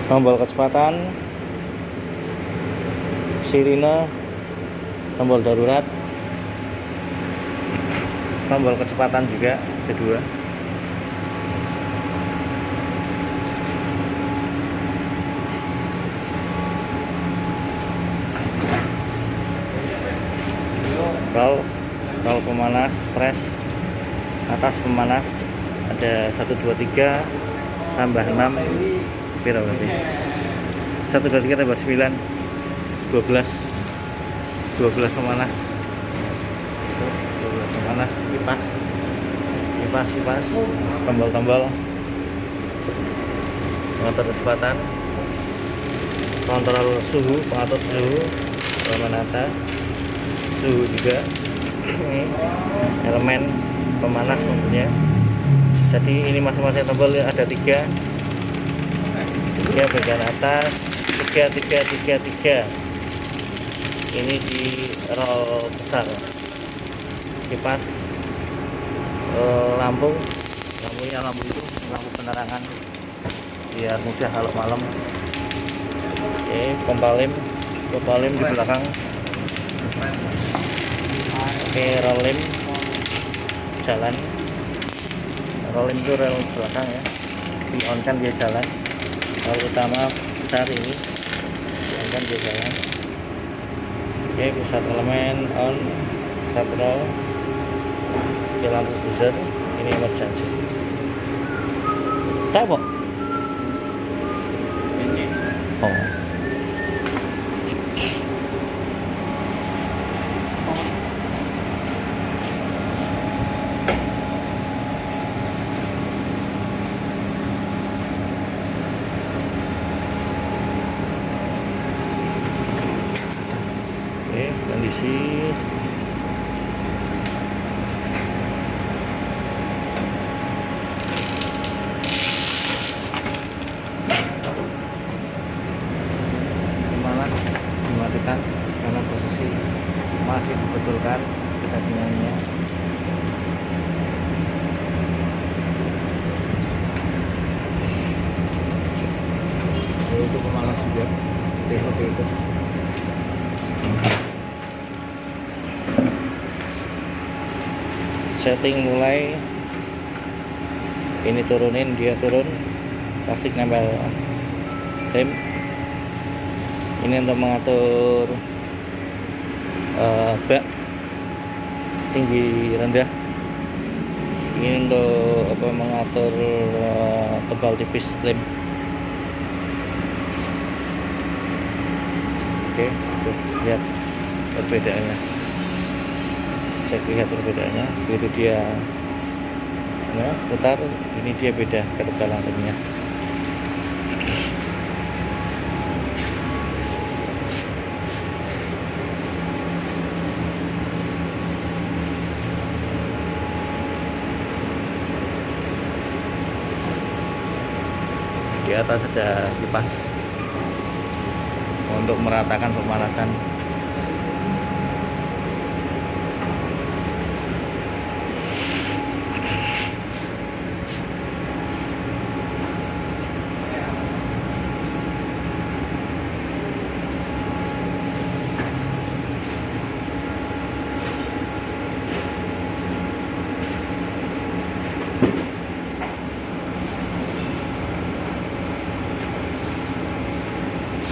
tombol kecepatan, sirine, tombol darurat, tombol kecepatan juga kedua. Roll pemanas, press atas pemanas ada 1 2 3 tambah 6 berapa berarti? 1 2 3 tambah 9 12 pemanas. 12 pemanas, kipas, tombol-tombol, pengatur kecepatan, kontrol suhu, pengatur suhu, menata suhu juga. Ini elemen pemanas tentunya. Jadi ini masing-masing tombol ada 3 bagian atas, 3. Ini di roll besar. Kipas, lampunya lampu penerangan biar mudah kalau malam. Oke, pompa lem di belakang. Oke, roll lem jalan. Roll lem itu rel belakang ya, di on kan dia jalan. Roll utama besar ini di on kan dia jalan. Oke, pusat elemen on, pusat roll. Oke, lampu buzzer ini emergency. Saya kok oh. Oke, kondisi pemanas dimatikan karena posisi masih dibetulkan kesettingannya. Itu pemanas juga seperti itu. Setting mulai, ini turunin, dia turun, plastik nempel rem. Ini untuk mengatur bak tinggi rendah. Ini untuk mengatur tebal tipis lem. Oke, lihat perbedaannya. Lihat perbedaannya, itu dia putar, ini dia beda ketebalan lemnya. Di atas ada kipas untuk meratakan pemanasan.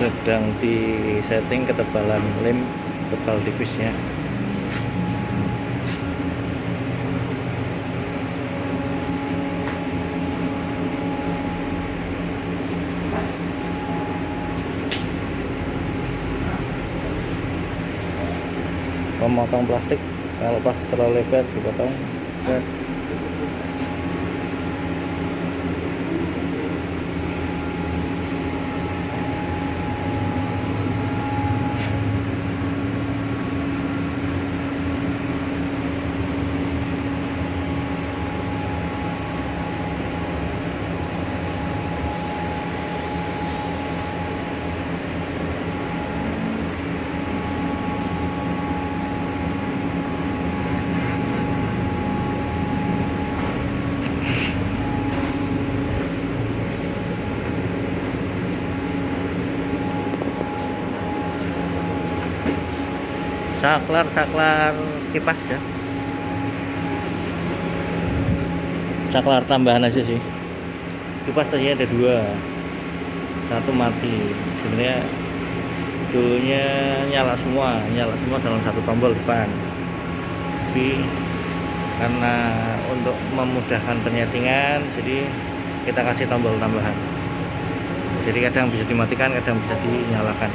Sedang di setting ketebalan lem tebal tipisnya. Pemotong plastik, kalau plastik terlalu lebar dipotong. saklar kipas ya, saklar tambahan aja sih. Kipas tadi ada 2, 1 mati. Sebenarnya dulunya nyala semua dalam satu tombol depan, tapi karena untuk memudahkan penyetingan jadi kita kasih tombol tambahan, jadi kadang bisa dimatikan, kadang bisa dinyalakan.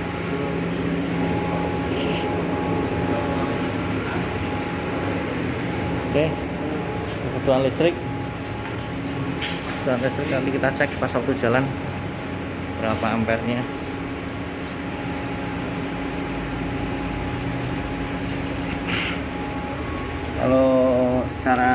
Oke, kebutuhan listrik nanti kita cek pas waktu jalan berapa ampernya. Kalau secara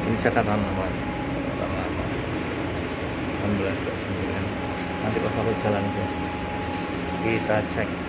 ini catatan lama 16 nanti pas aku jalan aja kita cek.